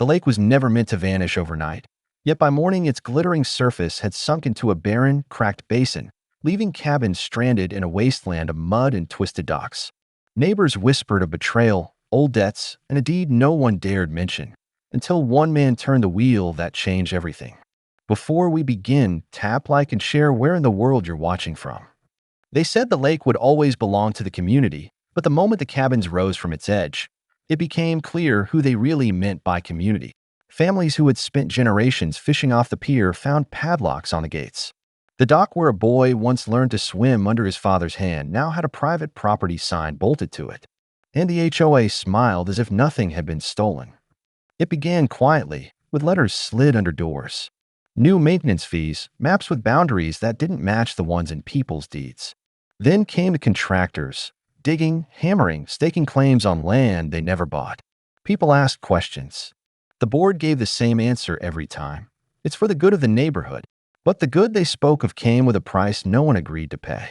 The lake was never meant to vanish overnight, yet by morning its glittering surface had sunk into a barren, cracked basin, leaving cabins stranded in a wasteland of mud and twisted docks. Neighbors whispered of betrayal, old debts, and a deed no one dared mention, until one man turned the wheel that changed everything. Before we begin, tap, like, and share where in the world you're watching from. They said the lake would always belong to the community, but the moment the cabins rose from its edge, it became clear who they really meant by community. Families who had spent generations fishing off the pier found padlocks on the gates. The dock where a boy once learned to swim under his father's hand now had a private property sign bolted to it. And the HOA smiled as if nothing had been stolen. It began quietly, with letters slid under doors. New maintenance fees, maps with boundaries that didn't match the ones in people's deeds. Then came the contractors, digging, hammering, staking claims on land they never bought. People asked questions. The board gave the same answer every time. It's for the good of the neighborhood. But the good they spoke of came with a price no one agreed to pay.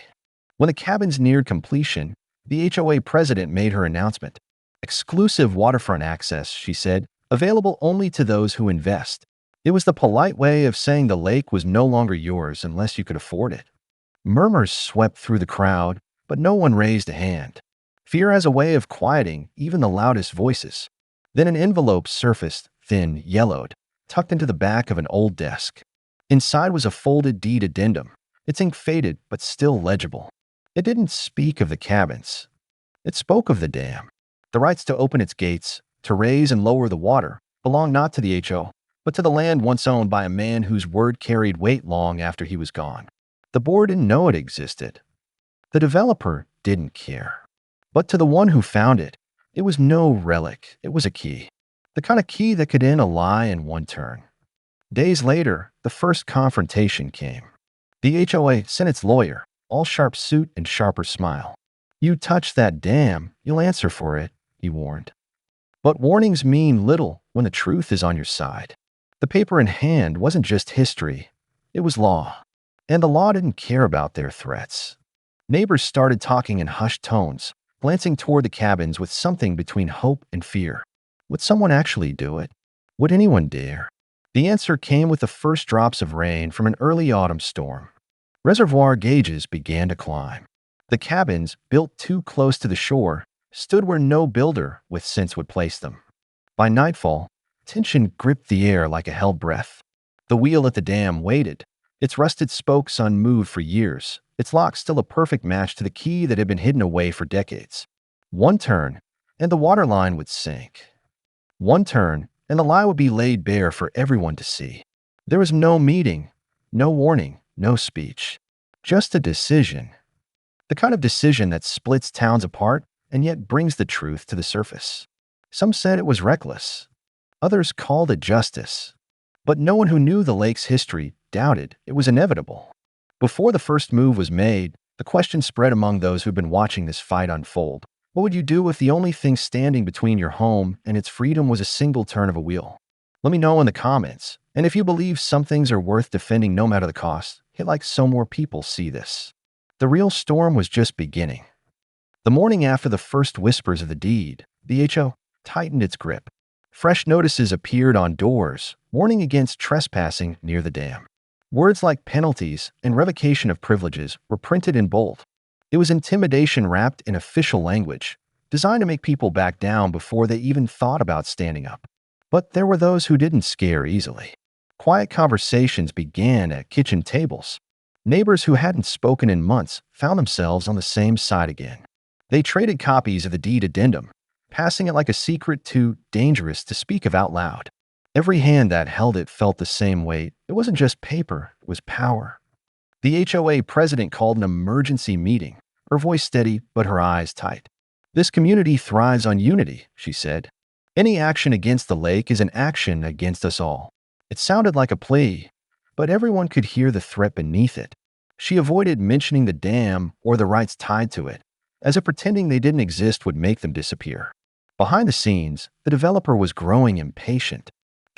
When the cabins neared completion, the HOA president made her announcement. Exclusive waterfront access, she said, available only to those who invest. It was the polite way of saying the lake was no longer yours unless you could afford it. Murmurs swept through the crowd, but no one raised a hand. Fear has a way of quieting even the loudest voices. Then an envelope surfaced, thin, yellowed, tucked into the back of an old desk. Inside was a folded deed addendum. Its ink faded, but still legible. It didn't speak of the cabins. It spoke of the dam. The rights to open its gates, to raise and lower the water, belonged not to the HO, but to the land once owned by a man whose word carried weight long after he was gone. The board didn't know it existed. The developer didn't care. But to the one who found it, it was no relic. It was a key. The kind of key that could end a lie in one turn. Days later, the first confrontation came. The HOA sent its lawyer, all sharp suit and sharper smile. You touch that dam, you'll answer for it, he warned. But warnings mean little when the truth is on your side. The paper in hand wasn't just history, it was law. And the law didn't care about their threats. Neighbors started talking in hushed tones, glancing toward the cabins with something between hope and fear. Would someone actually do it? Would anyone dare? The answer came with the first drops of rain from an early autumn storm. Reservoir gauges began to climb. The cabins, built too close to the shore, stood where no builder with sense would place them. By nightfall, tension gripped the air like a held breath. The wheel at the dam waited, its rusted spokes unmoved for years, its lock still a perfect match to the key that had been hidden away for decades. One turn, and the water line would sink. One turn, and the lie would be laid bare for everyone to see. There was no meeting, no warning, no speech. Just a decision. The kind of decision that splits towns apart and yet brings the truth to the surface. Some said it was reckless. Others called it justice. But no one who knew the lake's history doubted it was inevitable. Before the first move was made, the question spread among those who'd been watching this fight unfold. What would you do if the only thing standing between your home and its freedom was a single turn of a wheel? Let me know in the comments. And if you believe some things are worth defending no matter the cost, hit like so more people see this. The real storm was just beginning. The morning after the first whispers of the deed, the HO tightened its grip. Fresh notices appeared on doors, warning against trespassing near the dam. Words like penalties and revocation of privileges were printed in bold. It was intimidation wrapped in official language, designed to make people back down before they even thought about standing up. But there were those who didn't scare easily. Quiet conversations began at kitchen tables. Neighbors who hadn't spoken in months found themselves on the same side again. They traded copies of the deed addendum, passing it like a secret too dangerous to speak of out loud. Every hand that held it felt the same weight. It wasn't just paper, it was power. The HOA president called an emergency meeting, her voice steady but her eyes tight. This community thrives on unity, she said. Any action against the lake is an action against us all. It sounded like a plea, but everyone could hear the threat beneath it. She avoided mentioning the dam or the rights tied to it, as if pretending they didn't exist would make them disappear. Behind the scenes, the developer was growing impatient.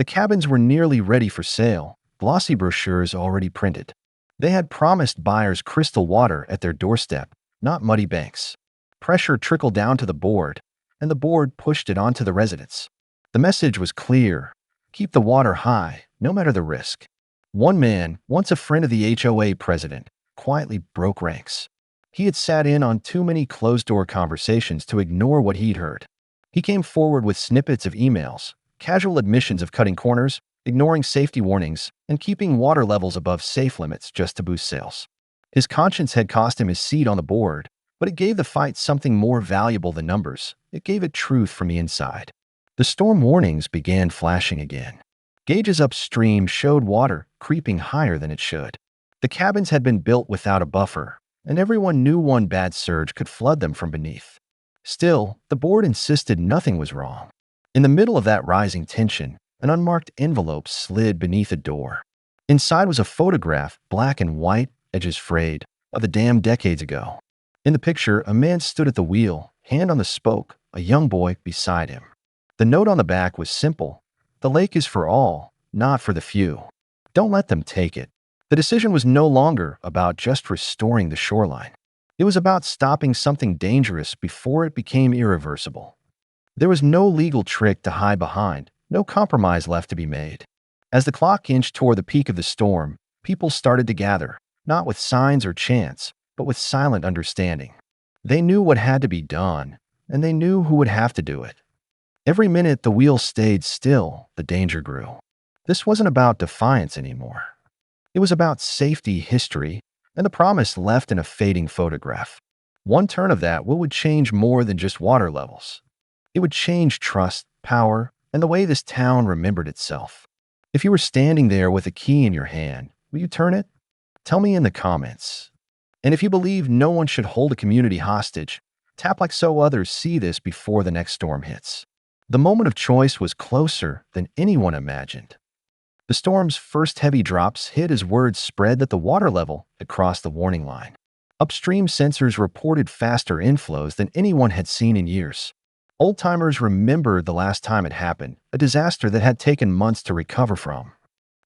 The cabins were nearly ready for sale, glossy brochures already printed. They had promised buyers crystal water at their doorstep, not muddy banks. Pressure trickled down to the board, and the board pushed it onto the residents. The message was clear. Keep the water high, no matter the risk. One man, once a friend of the HOA president, quietly broke ranks. He had sat in on too many closed-door conversations to ignore what he'd heard. He came forward with snippets of emails, casual admissions of cutting corners, ignoring safety warnings, and keeping water levels above safe limits just to boost sales. His conscience had cost him his seat on the board, but it gave the fight something more valuable than numbers. It gave it truth from the inside. The storm warnings began flashing again. Gauges upstream showed water creeping higher than it should. The cabins had been built without a buffer, and everyone knew one bad surge could flood them from beneath. Still, the board insisted nothing was wrong. In the middle of that rising tension, an unmarked envelope slid beneath a door. Inside was a photograph, black and white, edges frayed, of the dam decades ago. In the picture, a man stood at the wheel, hand on the spoke, a young boy beside him. The note on the back was simple. The lake is for all, not for the few. Don't let them take it. The decision was no longer about just restoring the shoreline. It was about stopping something dangerous before it became irreversible. There was no legal trick to hide behind, no compromise left to be made. As the clock inched toward the peak of the storm, people started to gather, not with signs or chants, but with silent understanding. They knew what had to be done, and they knew who would have to do it. Every minute the wheel stayed still, the danger grew. This wasn't about defiance anymore. It was about safety, history, and the promise left in a fading photograph. One turn of that wheel would change more than just water levels. It would change trust, power, and the way this town remembered itself. If you were standing there with a key in your hand, will you turn it? Tell me in the comments. And if you believe no one should hold a community hostage, tap like so others see this before the next storm hits. The moment of choice was closer than anyone imagined. The storm's first heavy drops hit as word spread that the water level had crossed the warning line. Upstream sensors reported faster inflows than anyone had seen in years. Old-timers remembered the last time it happened, a disaster that had taken months to recover from.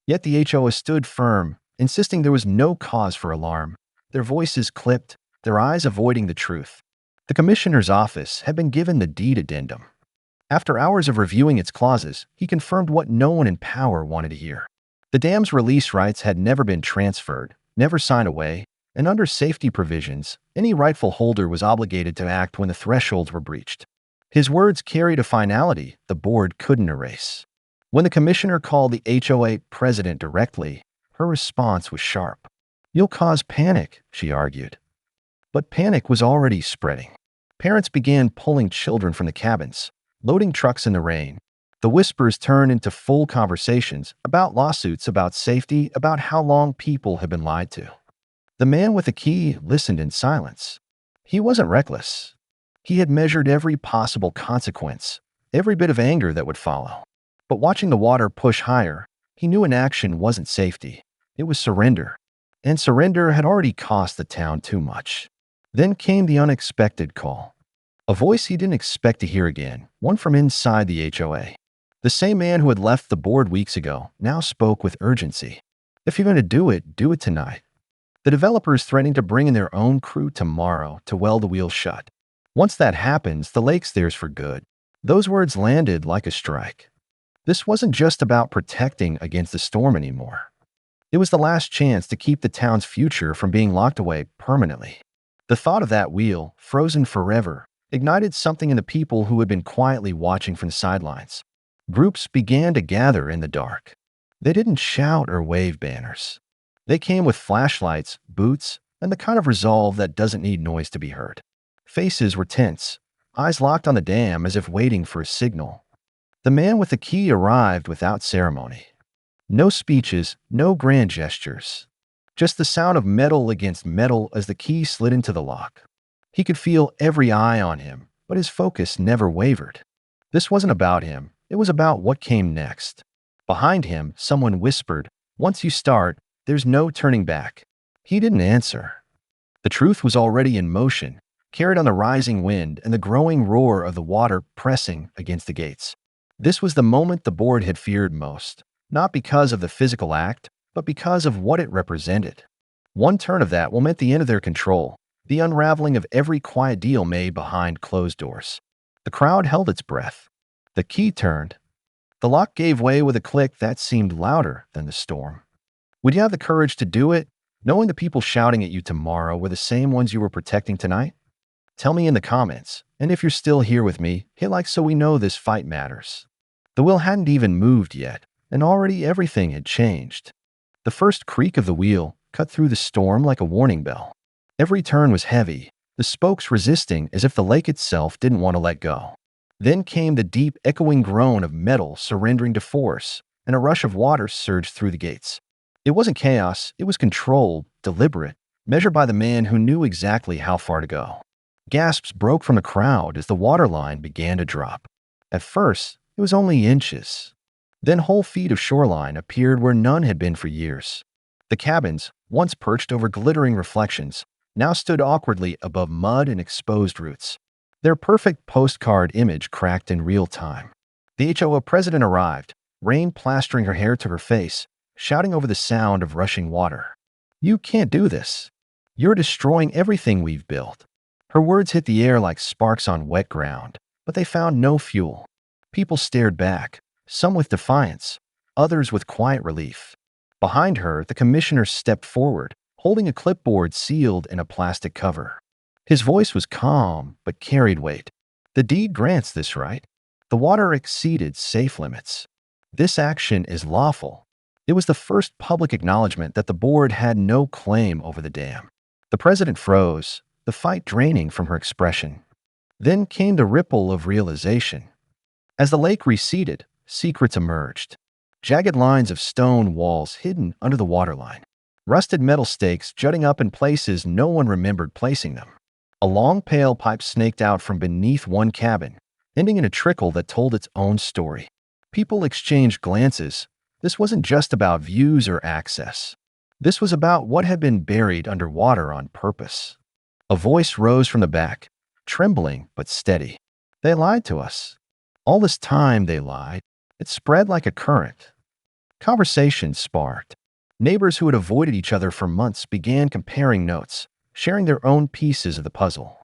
Yet the HOA stood firm, insisting there was no cause for alarm, their voices clipped, their eyes avoiding the truth. The commissioner's office had been given the deed addendum. After hours of reviewing its clauses, he confirmed what no one in power wanted to hear. The dam's release rights had never been transferred, never signed away, and under safety provisions, any rightful holder was obligated to act when the thresholds were breached. His words carried a finality the board couldn't erase. When the commissioner called the HOA president directly, her response was sharp. "You'll cause panic," she argued. But panic was already spreading. Parents began pulling children from the cabins, loading trucks in the rain. The whispers turned into full conversations about lawsuits, about safety, about how long people had been lied to. The man with the key listened in silence. He wasn't reckless. He had measured every possible consequence, every bit of anger that would follow. But watching the water push higher, he knew inaction wasn't safety. It was surrender. And surrender had already cost the town too much. Then came the unexpected call. A voice he didn't expect to hear again, one from inside the HOA. The same man who had left the board weeks ago now spoke with urgency. "If you're going to do it tonight. The developer is threatening to bring in their own crew tomorrow to weld the wheel shut. Once that happens, the lake's theirs for good." Those words landed like a strike. This wasn't just about protecting against the storm anymore. It was the last chance to keep the town's future from being locked away permanently. The thought of that wheel, frozen forever, ignited something in the people who had been quietly watching from the sidelines. Groups began to gather in the dark. They didn't shout or wave banners. They came with flashlights, boots, and the kind of resolve that doesn't need noise to be heard. Faces were tense, eyes locked on the dam as if waiting for a signal. The man with the key arrived without ceremony. No speeches, no grand gestures. Just the sound of metal against metal as the key slid into the lock. He could feel every eye on him, but his focus never wavered. This wasn't about him. It was about what came next. Behind him, someone whispered, "Once you start, there's no turning back." He didn't answer. The truth was already in motion, carried on the rising wind and the growing roar of the water pressing against the gates. This was the moment the board had feared most, not because of the physical act, but because of what it represented. One turn of that will meant the end of their control, the unraveling of every quiet deal made behind closed doors. The crowd held its breath. The key turned. The lock gave way with a click that seemed louder than the storm. Would you have the courage to do it, knowing the people shouting at you tomorrow were the same ones you were protecting tonight? Tell me in the comments, and if you're still here with me, hit like so we know this fight matters. The wheel hadn't even moved yet, and already everything had changed. The first creak of the wheel cut through the storm like a warning bell. Every turn was heavy, the spokes resisting as if the lake itself didn't want to let go. Then came the deep, echoing groan of metal surrendering to force, and a rush of water surged through the gates. It wasn't chaos, it was controlled, deliberate, measured by the man who knew exactly how far to go. Gasps broke from the crowd as the water line began to drop. At first, it was only inches. Then whole feet of shoreline appeared where none had been for years. The cabins, once perched over glittering reflections, now stood awkwardly above mud and exposed roots. Their perfect postcard image cracked in real time. The HOA president arrived, rain plastering her hair to her face, shouting over the sound of rushing water. "You can't do this. You're destroying everything we've built." Her words hit the air like sparks on wet ground, but they found no fuel. People stared back, some with defiance, others with quiet relief. Behind her, the commissioner stepped forward, holding a clipboard sealed in a plastic cover. His voice was calm, but carried weight. "The deed grants this right. The water exceeded safe limits. This action is lawful." It was the first public acknowledgement that the board had no claim over the dam. The president froze, the fight draining from her expression. Then came the ripple of realization. As the lake receded, secrets emerged. Jagged lines of stone walls hidden under the waterline. Rusted metal stakes jutting up in places no one remembered placing them. A long pale pipe snaked out from beneath one cabin, ending in a trickle that told its own story. People exchanged glances. This wasn't just about views or access. This was about what had been buried underwater on purpose. A voice rose from the back, trembling but steady. "They lied to us. All this time they lied." It spread like a current. Conversations sparked. Neighbors who had avoided each other for months began comparing notes, sharing their own pieces of the puzzle.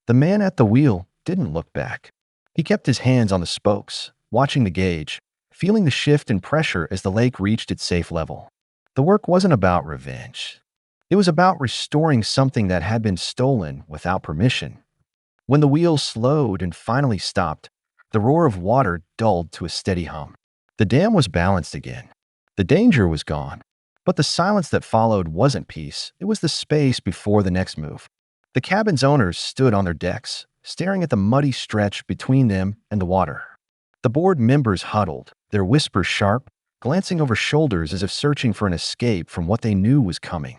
The man at the wheel didn't look back. He kept his hands on the spokes, watching the gauge, feeling the shift in pressure as the lake reached its safe level. The work wasn't about revenge. It was about restoring something that had been stolen without permission. When the wheel slowed and finally stopped, the roar of water dulled to a steady hum. The dam was balanced again. The danger was gone. But the silence that followed wasn't peace, it was the space before the next move. The cabin's owners stood on their decks, staring at the muddy stretch between them and the water. The board members huddled, their whispers sharp, glancing over shoulders as if searching for an escape from what they knew was coming.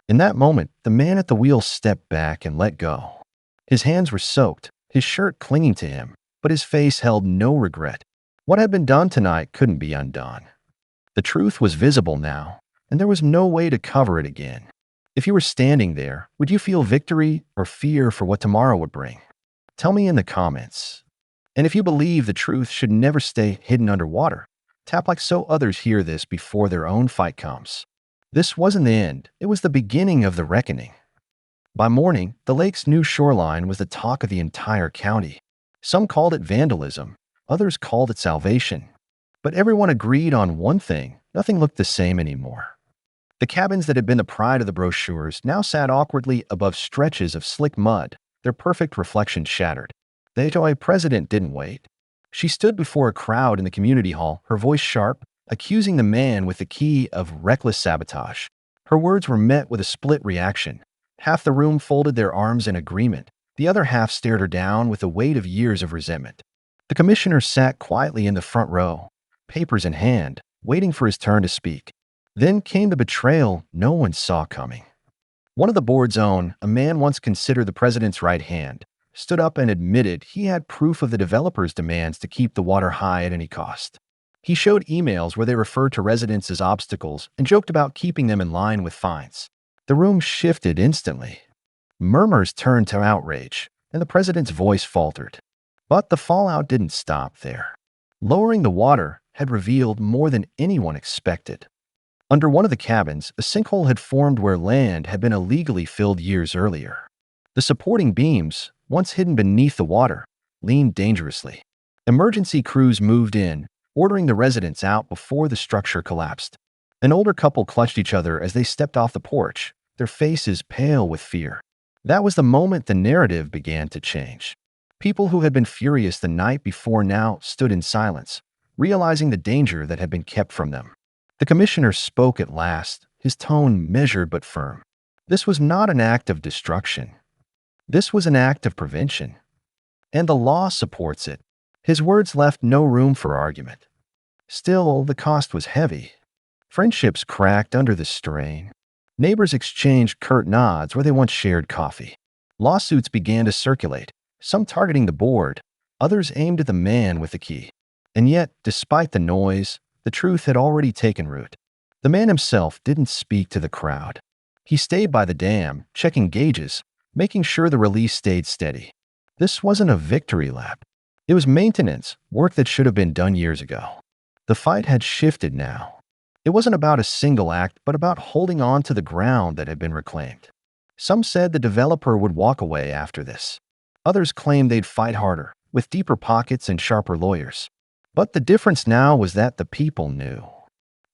In that moment, the man at the wheel stepped back and let go. His hands were soaked, his shirt clinging to him, but his face held no regret. What had been done tonight couldn't be undone. The truth was visible now, and there was no way to cover it again. If you were standing there, would you feel victory or fear for what tomorrow would bring? Tell me in the comments. And if you believe the truth should never stay hidden underwater, tap like so others hear this before their own fight comes. This wasn't the end, it was the beginning of the reckoning. By morning, the lake's new shoreline was the talk of the entire county. Some called it vandalism, others called it salvation. But everyone agreed on one thing: nothing looked the same anymore. The cabins that had been the pride of the brochures now sat awkwardly above stretches of slick mud, their perfect reflections shattered. The HOA president didn't wait. She stood before a crowd in the community hall, her voice sharp, accusing the man with the key of reckless sabotage. Her words were met with a split reaction. Half the room folded their arms in agreement. The other half stared her down with the weight of years of resentment. The commissioner sat quietly in the front row, papers in hand, waiting for his turn to speak. Then came the betrayal no one saw coming. One of the board's own, a man once considered the president's right hand, stood up and admitted he had proof of the developer's demands to keep the water high at any cost. He showed emails where they referred to residents as obstacles and joked about keeping them in line with fines. The room shifted instantly. Murmurs turned to outrage, and the president's voice faltered. But the fallout didn't stop there. Lowering the water had revealed more than anyone expected. Under one of the cabins, a sinkhole had formed where land had been illegally filled years earlier. The supporting beams, once hidden beneath the water, leaned dangerously. Emergency crews moved in, ordering the residents out before the structure collapsed. An older couple clutched each other as they stepped off the porch, their faces pale with fear. That was the moment the narrative began to change. People who had been furious the night before now stood in silence, realizing the danger that had been kept from them. The commissioner spoke at last, his tone measured but firm. This was not an act of destruction. This was an act of prevention. And the law supports it. His words left no room for argument. Still, the cost was heavy. Friendships cracked under the strain. Neighbors exchanged curt nods where they once shared coffee. Lawsuits began to circulate, some targeting the board, others aimed at the man with the key. And yet, despite the noise, the truth had already taken root. The man himself didn't speak to the crowd. He stayed by the dam, checking gauges, making sure the release stayed steady. This wasn't a victory lap. It was maintenance, work that should have been done years ago. The fight had shifted now. It wasn't about a single act, but about holding on to the ground that had been reclaimed. Some said the developer would walk away after this. Others claimed they'd fight harder, with deeper pockets and sharper lawyers. But the difference now was that the people knew.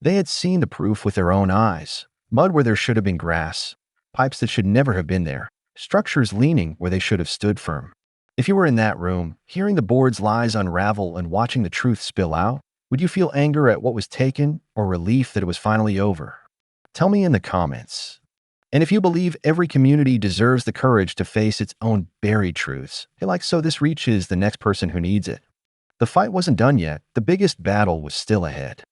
They had seen the proof with their own eyes. Mud where there should have been grass, pipes that should never have been there, structures leaning where they should have stood firm. If you were in that room, hearing the board's lies unravel and watching the truth spill out, would you feel anger at what was taken or relief that it was finally over? Tell me in the comments. And if you believe every community deserves the courage to face its own buried truths, so this reaches the next person who needs it. The fight wasn't done yet. The biggest battle was still ahead.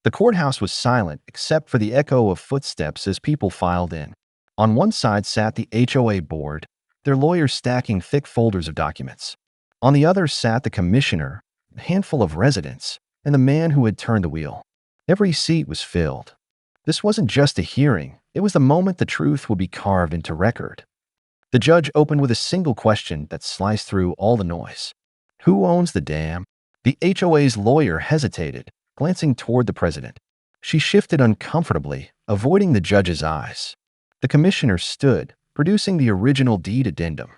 The courthouse was silent except for the echo of footsteps as people filed in. On one side sat the HOA board, their lawyers stacking thick folders of documents. On the other sat the commissioner, a handful of residents, and the man who had turned the wheel. Every seat was filled. This wasn't just a hearing. It was the moment the truth would be carved into record. The judge opened with a single question that sliced through all the noise. Who owns the dam? The HOA's lawyer hesitated, glancing toward the president. She shifted uncomfortably, avoiding the judge's eyes. The commissioner stood, producing the original deed addendum.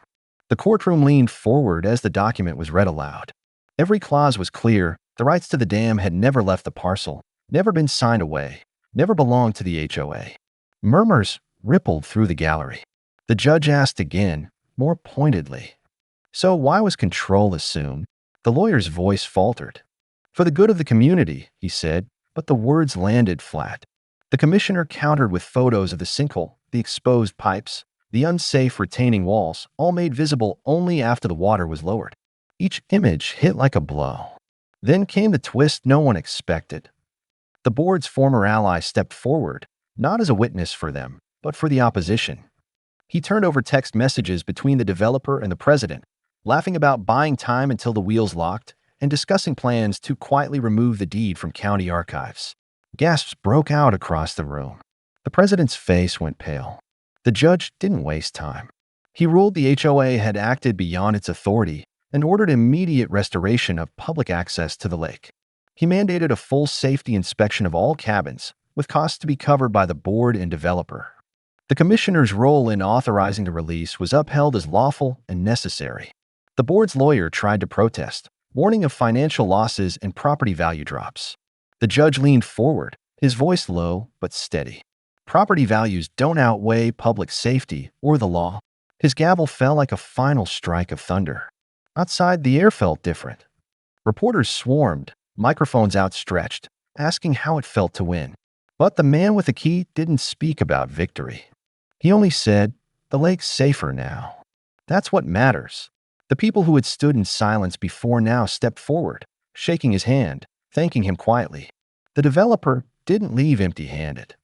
The courtroom leaned forward as the document was read aloud. Every clause was clear. The rights to the dam had never left the parcel, never been signed away, never belonged to the HOA. Murmurs rippled through the gallery. The judge asked again, more pointedly. So why was control assumed? The lawyer's voice faltered. For the good of the community, he said, but the words landed flat. The commissioner countered with photos of the sinkhole, the exposed pipes, the unsafe retaining walls, all made visible only after the water was lowered. Each image hit like a blow. Then came the twist no one expected. The board's former ally stepped forward, not as a witness for them, but for the opposition. He turned over text messages between the developer and the president, laughing about buying time until the wheels locked and discussing plans to quietly remove the deed from county archives. Gasps broke out across the room. The president's face went pale. The judge didn't waste time. He ruled the HOA had acted beyond its authority and ordered immediate restoration of public access to the lake. He mandated a full safety inspection of all cabins, with costs to be covered by the board and developer. The commissioner's role in authorizing the release was upheld as lawful and necessary. The board's lawyer tried to protest, warning of financial losses and property value drops. The judge leaned forward, his voice low but steady. Property values don't outweigh public safety or the law. His gavel fell like a final strike of thunder. Outside, the air felt different. Reporters swarmed, microphones outstretched, asking how it felt to win. But the man with the key didn't speak about victory. He only said, "The lake's safer now." That's what matters. The people who had stood in silence before now stepped forward, shaking his hand, thanking him quietly. The developer didn't leave empty-handed.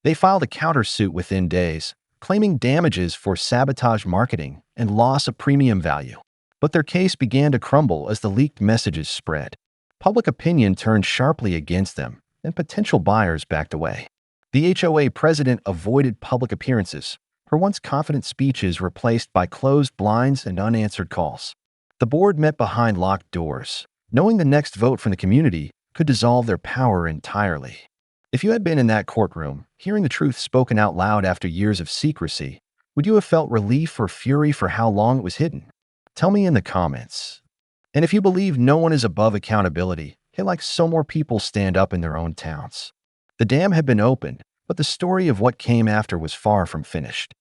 They filed a countersuit within days, claiming damages for sabotage marketing and loss of premium value. But their case began to crumble as the leaked messages spread. Public opinion turned sharply against them, and potential buyers backed away. The HOA president avoided public appearances, her once confident speeches replaced by closed blinds and unanswered calls. The board met behind locked doors, knowing the next vote from the community could dissolve their power entirely. If you had been in that courtroom, hearing the truth spoken out loud after years of secrecy, would you have felt relief or fury for how long it was hidden? Tell me in the comments. And if you believe no one is above accountability, hit like so more people stand up in their own towns. The dam had been opened, but the story of what came after was far from finished.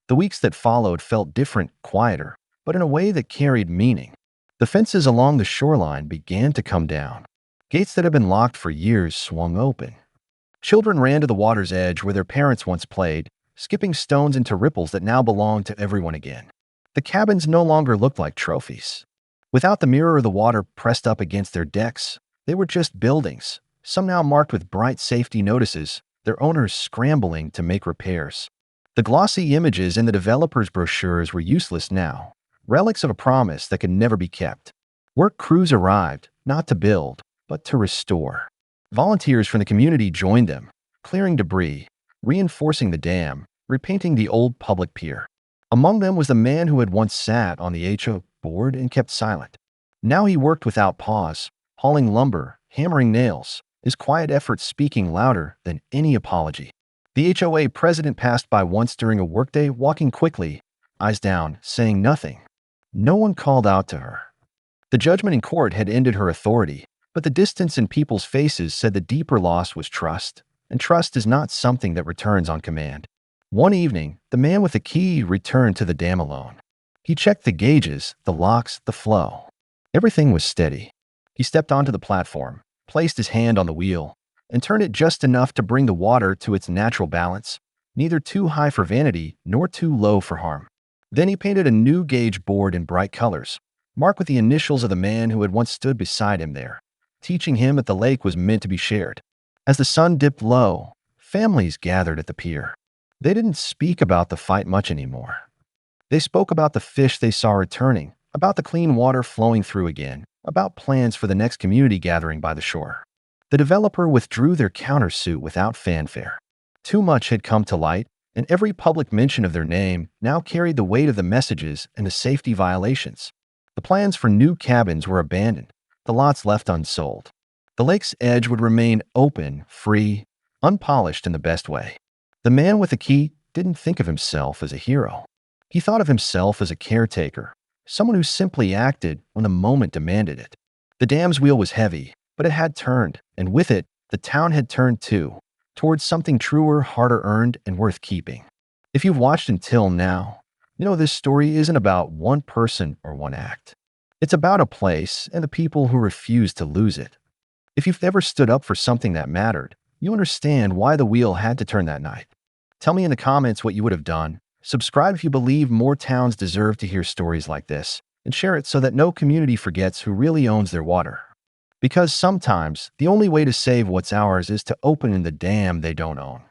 The weeks that followed felt different, quieter, but in a way that carried meaning. The fences along the shoreline began to come down. Gates that had been locked for years swung open. Children ran to the water's edge where their parents once played, skipping stones into ripples that now belonged to everyone again. The cabins no longer looked like trophies. Without the mirror of the water pressed up against their decks, they were just buildings, some now marked with bright safety notices, their owners scrambling to make repairs. The glossy images in the developers' brochures were useless now, relics of a promise that could never be kept. Work crews arrived, not to build, but to restore. Volunteers from the community joined them, clearing debris, reinforcing the dam, repainting the old public pier. Among them was the man who had once sat on the HOA board and kept silent. Now he worked without pause, hauling lumber, hammering nails, his quiet efforts speaking louder than any apology. The HOA president passed by once during a workday, walking quickly, eyes down, saying nothing. No one called out to her. The judgment in court had ended her authority, but the distance in people's faces said the deeper loss was trust, and trust is not something that returns on command. One evening, the man with the key returned to the dam alone. He checked the gauges, the locks, the flow. Everything was steady. He stepped onto the platform, placed his hand on the wheel, and turned it just enough to bring the water to its natural balance, neither too high for vanity nor too low for harm. Then he painted a new gauge board in bright colors, marked with the initials of the man who had once stood beside him there, teaching him that the lake was meant to be shared. As the sun dipped low, families gathered at the pier. They didn't speak about the fight much anymore. They spoke about the fish they saw returning, about the clean water flowing through again, about plans for the next community gathering by the shore. The developer withdrew their countersuit without fanfare. Too much had come to light, and every public mention of their name now carried the weight of the messages and the safety violations. The plans for new cabins were abandoned, the lots left unsold. The lake's edge would remain open, free, unpolished in the best way. The man with the key didn't think of himself as a hero. He thought of himself as a caretaker, someone who simply acted when the moment demanded it. The dam's wheel was heavy, but it had turned, and with it, the town had turned too, towards something truer, harder earned, and worth keeping. If you've watched until now, you know this story isn't about one person or one act. It's about a place and the people who refused to lose it. If you've ever stood up for something that mattered, you understand why the wheel had to turn that night. Tell me in the comments what you would have done. Subscribe if you believe more towns deserve to hear stories like this, and share it so that no community forgets who really owns their water. Because sometimes, the only way to save what's ours is to open the dam they don't own.